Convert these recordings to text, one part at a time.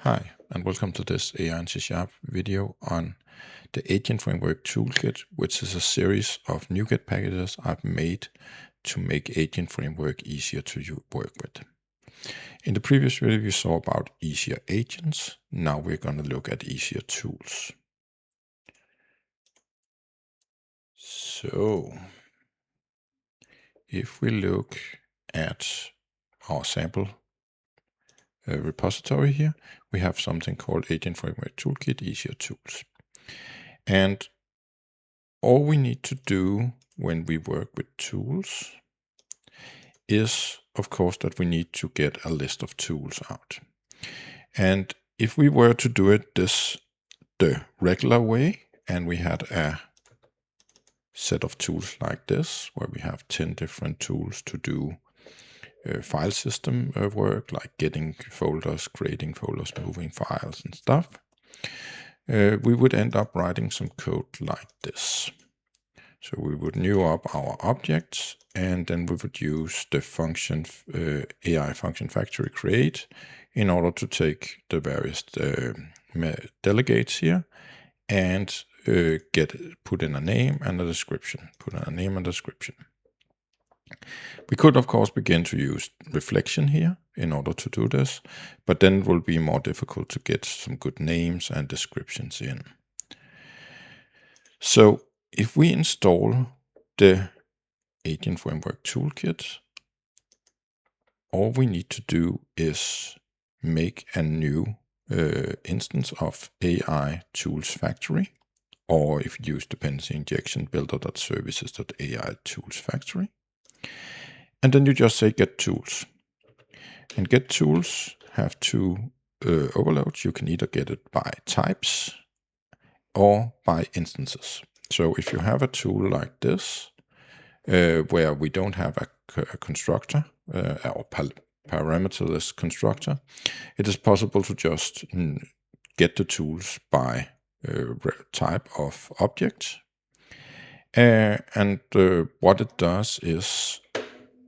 Hi, and welcome to this AI in C# video on the Agent Framework Toolkit, which is a series of NuGet packages I've made to make Agent Framework easier to work with. In the previous video, you saw about easier agents. Now we're going to look at easier tools. So, if we look at our sample repository here, we have something called Agent Framework Toolkit Easier Tools. And all we need to do when we work with tools is, of course, that we need to get a list of tools out. And if we were to do it the regular way, and we had a set of tools like this, where we have 10 different tools to do file system work, like getting folders, creating folders, moving files and stuff, we would end up writing some code like this. So we would new up our objects, and then we would use the function AI function factory create in order to take the various delegates here and put in a name and a description. We could, of course, begin to use reflection here in order to do this, but then it will be more difficult to get some good names and descriptions in. So if we install the Agent Framework Toolkit, all we need to do is make a new instance of AI Tools Factory, or if you use dependency injection, builder.services.ai tools factory. And then you just say get tools. And get tools have two overloads. You can either get it by types or by instances. So if you have a tool like this, where we don't have a constructor or parameterless constructor, it is possible to just get the tools by type of object. And what it does is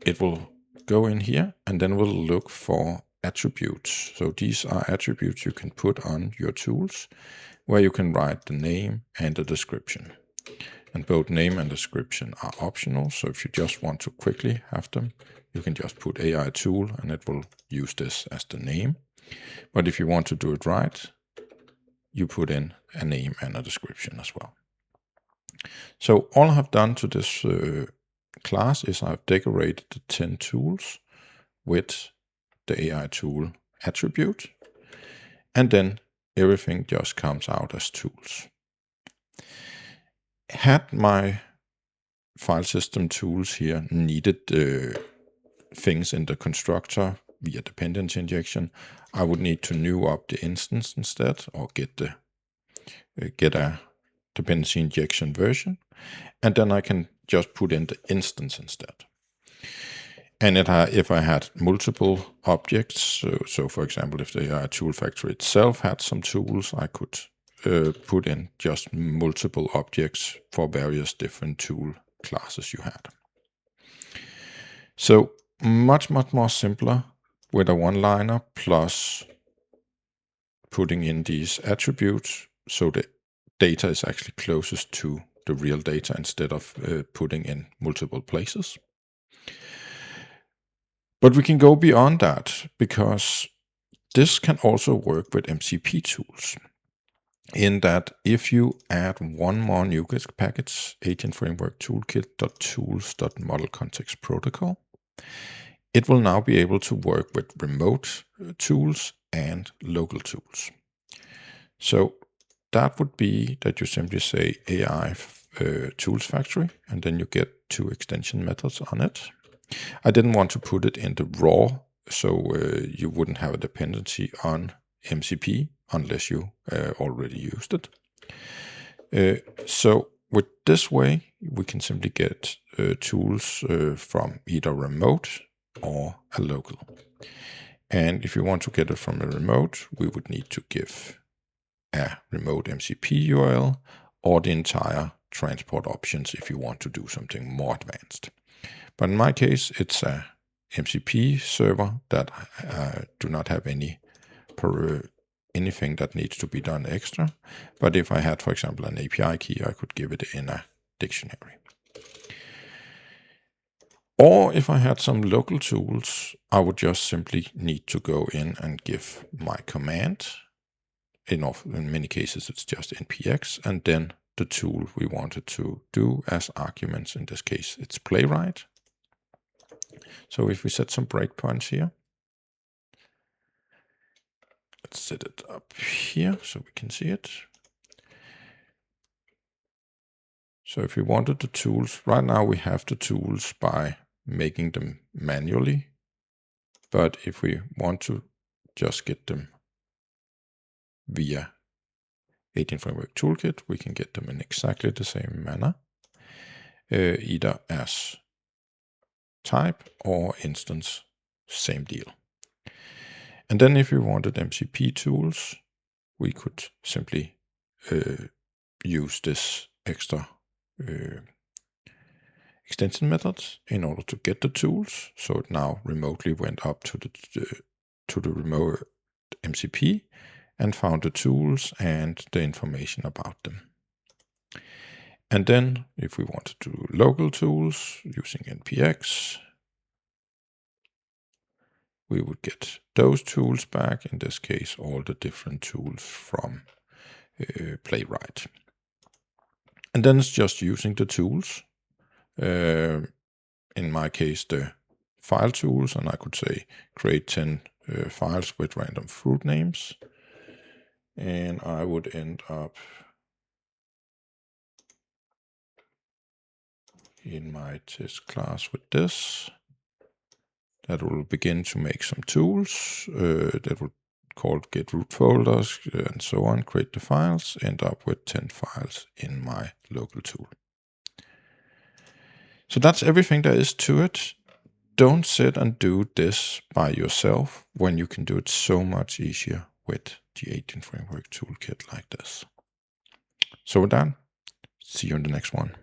it will go in here and then will look for attributes. So these are attributes you can put on your tools, where you can write the name and the description. And both name and description are optional. So if you just want to quickly have them, you can just put AI tool and it will use this as the name. But if you want to do it right, you put in a name and a description as well. So all I have done to this class is I've decorated the 10 tools with the AI tool attribute, and then everything just comes out as tools. Had my file system tools here needed things in the constructor via dependency injection, I would need to new up the instance instead, or get a dependency injection version, and then I can just put in the instance instead. And if I had multiple objects, so for example, if the AI tool factory itself had some tools, I could put in just multiple objects for various different tool classes you had. So much more simpler with a one-liner plus putting in these attributes, so the data is actually closest to the real data instead of putting in multiple places. But we can go beyond that, because this can also work with MCP tools, in that if you add one more NuGet package, Agent Framework Toolkit.tools.modelContextProtocol, it will now be able to work with remote tools and local tools. So that would be that you simply say AI tools factory, and then you get two extension methods on it. I didn't want to put it in the raw, so you wouldn't have a dependency on MCP unless you already used it. So with this way, we can simply get tools from either remote or a local. And if you want to get it from a remote, we would need to give a remote MCP URL or the entire transport options if you want to do something more advanced. But in my case, it's a MCP server that do not have any anything that needs to be done extra. But if I had, for example, an API key, I could give it in a dictionary. Or if I had some local tools, I would just simply need to go in and give my command. In many cases, it's just npx, and then the tool we wanted to do as arguments. In this case, it's Playwright. So if we set some breakpoints here, let's set it up here so we can see it. So if we wanted the tools, right now we have the tools by making them manually. But if we want to just get them via 18 Framework Toolkit, we can get them in exactly the same manner, either as type or instance, same deal. And then if we wanted MCP tools, we could simply use this extra extension methods in order to get the tools. So it now remotely went up to the remote MCP and found the tools and the information about them. And then if we wanted to do local tools using npx, we would get those tools back, in this case all the different tools from Playwright. And then it's just using the tools, in my case the file tools, and I could say create 10 files with random fruit names, and I would end up in my test class with this. That will begin to make some tools that will call get root folders and so on, create the files, end up with 10 files in my local tool. So that's everything there is to it. Don't sit and do this by yourself when you can do it so much easier with the 18 Framework Toolkit like this. So with that, see you in the next one.